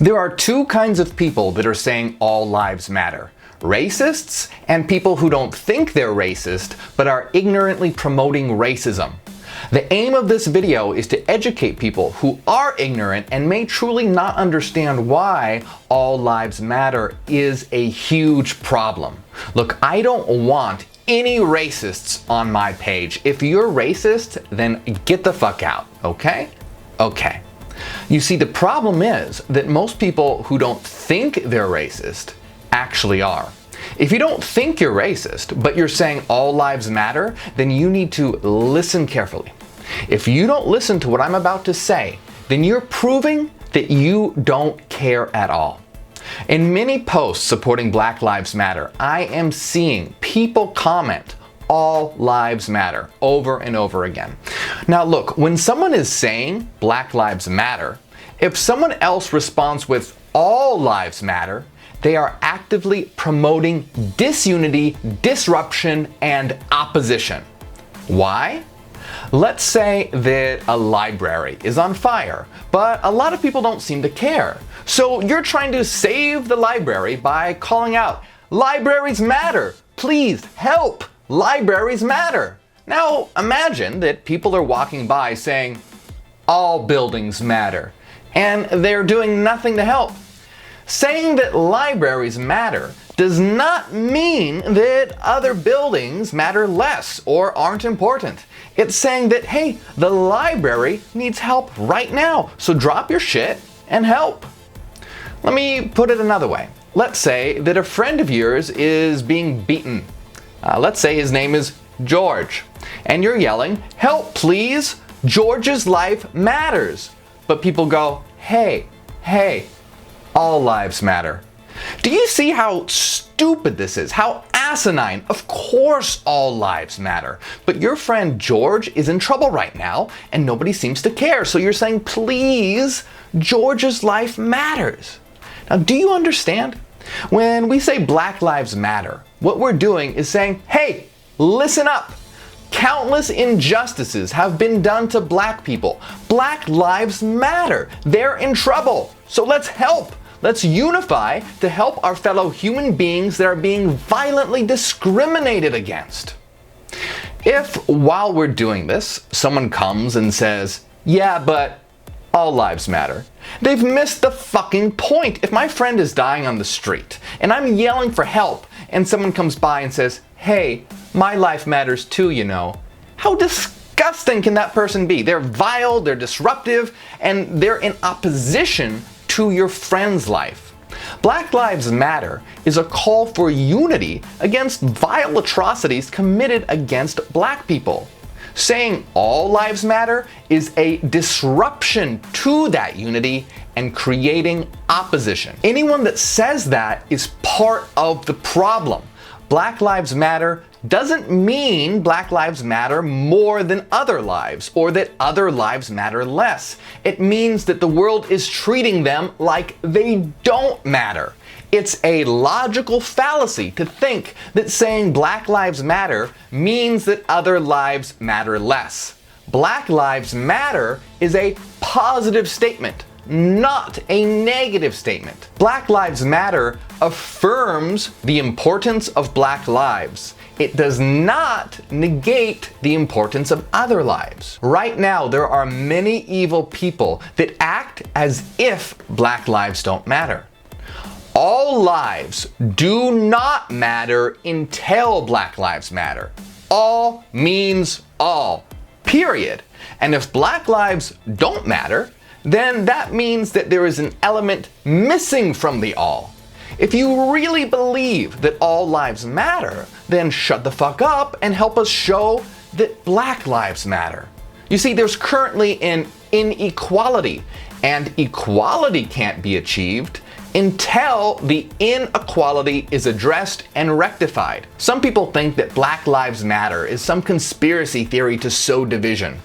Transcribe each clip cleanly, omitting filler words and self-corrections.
There are two kinds of people that are saying all lives matter. Racists and people who don't think they're racist but are ignorantly promoting racism. The aim of this video is to educate people who are ignorant and may truly not understand why all lives matter is a huge problem. Look, I don't want any racists on my page. If you're racist, then get the fuck out, okay? Okay. You see, the problem is that most people who don't think they're racist actually are. If you don't think you're racist, but you're saying all lives matter, then you need to listen carefully. If you don't listen to what I'm about to say, then you're proving that you don't care at all. In many posts supporting Black Lives Matter, I am seeing people comment, all lives matter, over and over again. Now look, when someone is saying Black Lives Matter, if someone else responds with all lives matter, they are actively promoting disunity, disruption, and opposition. Why? Let's say that a library is on fire, but a lot of people don't seem to care. So you're trying to save the library by calling out, "Libraries matter! Please help! Libraries matter!" Now imagine that people are walking by saying, "All buildings matter," and they're doing nothing to help. Saying that libraries matter does not mean that other buildings matter less or aren't important. It's saying that, hey, the library needs help right now, so drop your shit and help. Let me put it another way. Let's say that a friend of yours is being beaten. Let's say his name is George, and you're yelling, "Help, please! George's life matters." But people go, hey, all lives matter. Do you see how stupid this is? How asinine? Of course all lives matter. But your friend George is in trouble right now and nobody seems to care. So you're saying, please, George's life matters. Now, do you understand? When we say Black Lives Matter, what we're doing is saying, hey, listen up. Countless injustices have been done to black people. Black lives matter. They're in trouble. So let's help. Let's unify to help our fellow human beings that are being violently discriminated against. If, while we're doing this, someone comes and says, yeah, but all lives matter, they've missed the fucking point. If my friend is dying on the street and I'm yelling for help and someone comes by and says, hey, my life matters too, you know, how disgusting can that person be? They're vile, they're disruptive, and they're in opposition to your friend's life. Black Lives Matter is a call for unity against vile atrocities committed against black people. Saying all lives matter is a disruption to that unity and creating opposition. Anyone that says that is part of the problem. Black Lives Matter doesn't mean Black Lives Matter more than other lives, or that other lives matter less. It means that the world is treating them like they don't matter. It's a logical fallacy to think that saying Black Lives Matter means that other lives matter less. Black Lives Matter is a positive statement, not a negative statement. Black Lives Matter affirms the importance of black lives. It does not negate the importance of other lives. Right now, there are many evil people that act as if black lives don't matter. All lives do not matter until Black Lives Matter. All means all, period. And if black lives don't matter, then that means that there is an element missing from the all. If you really believe that all lives matter, then shut the fuck up and help us show that black lives matter. You see, there's currently an inequality, and equality can't be achieved until the inequality is addressed and rectified. Some people think that Black Lives Matter is some conspiracy theory to sow division.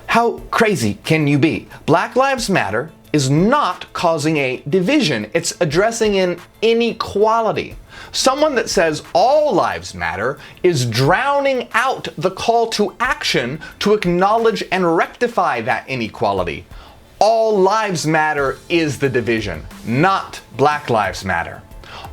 How crazy can you be? Black Lives Matter is not causing a division. It's addressing an inequality. Someone that says all lives matter is drowning out the call to action to acknowledge and rectify that inequality. All lives matter is the division, not Black Lives Matter.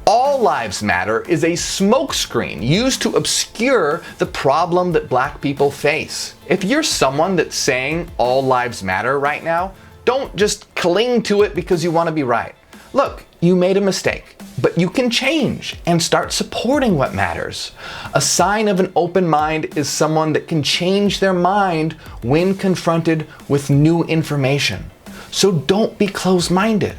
All lives matter is a smokescreen used to obscure the problem that black people face. If you're someone that's saying all lives matter right now, don't just cling to it because you want to be right. Look, you made a mistake, but you can change and start supporting what matters. A sign of an open mind is someone that can change their mind when confronted with new information. So don't be closed-minded.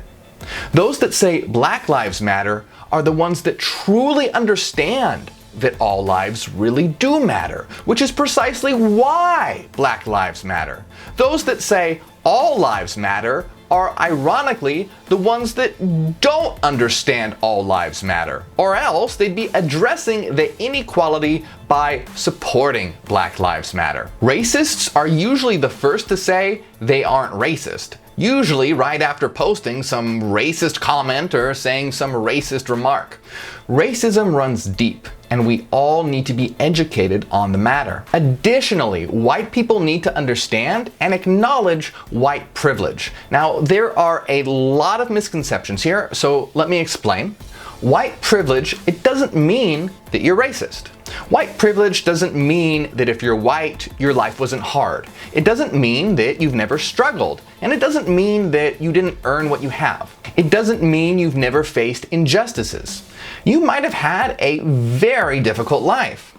Those that say Black Lives Matter are the ones that truly understand that all lives really do matter, which is precisely why Black Lives Matter. Those that say all lives matter are ironically the ones that don't understand all lives matter, or else they'd be addressing the inequality by supporting Black Lives Matter. Racists are usually the first to say they aren't racist, usually right after posting some racist comment or saying some racist remark. Racism runs deep, and we all need to be educated on the matter. Additionally, white people need to understand and acknowledge white privilege. Now, there are a lot of misconceptions here, so let me explain. White privilege, it doesn't mean that you're racist. White privilege doesn't mean that if you're white, your life wasn't hard. It doesn't mean that you've never struggled. And it doesn't mean that you didn't earn what you have. It doesn't mean you've never faced injustices. You might have had a very difficult life.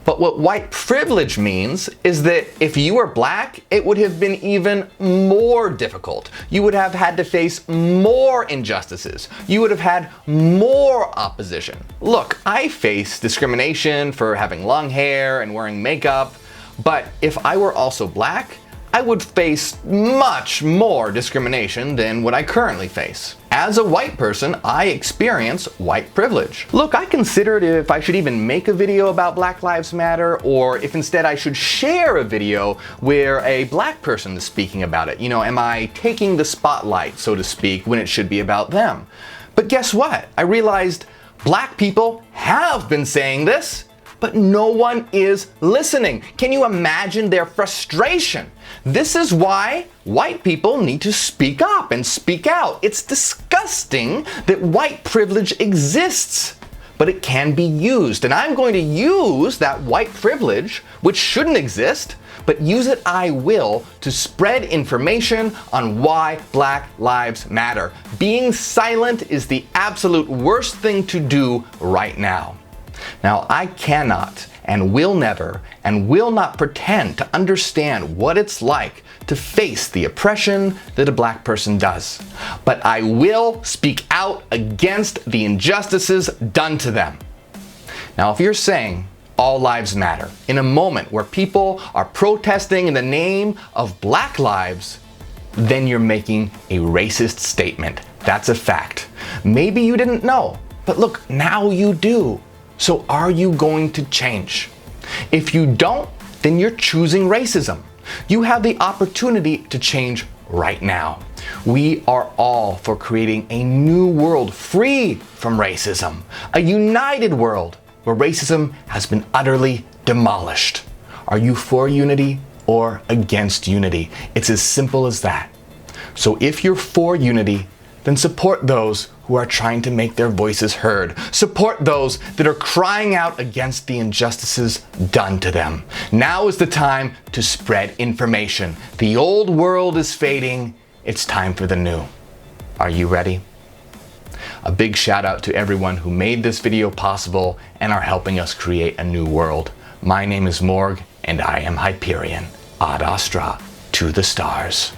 But what white privilege means is that if you were black, it would have been even more difficult. You would have had to face more injustices. You would have had more opposition. Look, I face discrimination for having long hair and wearing makeup, but if I were also black, I would face much more discrimination than what I currently face. As a white person, I experience white privilege. Look, I considered if I should even make a video about Black Lives Matter, or if instead I should share a video where a black person is speaking about it. You know, am I taking the spotlight, so to speak, when it should be about them? But guess what? I realized black people have been saying this, but no one is listening. Can you imagine their frustration? This is why white people need to speak up and speak out. It's disgusting that white privilege exists, but it can be used. And I'm going to use that white privilege, which shouldn't exist, but use it I will to spread information on why Black Lives Matter. Being silent is the absolute worst thing to do right now. Now, I cannot and will never and will not pretend to understand what it's like to face the oppression that a black person does. But I will speak out against the injustices done to them. Now, if you're saying all lives matter in a moment where people are protesting in the name of black lives, then you're making a racist statement. That's a fact. Maybe you didn't know, but look, now you do. So are you going to change? If you don't, then you're choosing racism. You have the opportunity to change right now. We are all for creating a new world free from racism, a united world where racism has been utterly demolished. Are you for unity or against unity? It's as simple as that. So if you're for unity, then support those who are trying to make their voices heard. Support those that are crying out against the injustices done to them. Now is the time to spread information. The old world is fading. It's time for the new. Are you ready? A big shout out to everyone who made this video possible and are helping us create a new world. My name is Morgue, and I am Hyperion. Ad Astra, to the stars.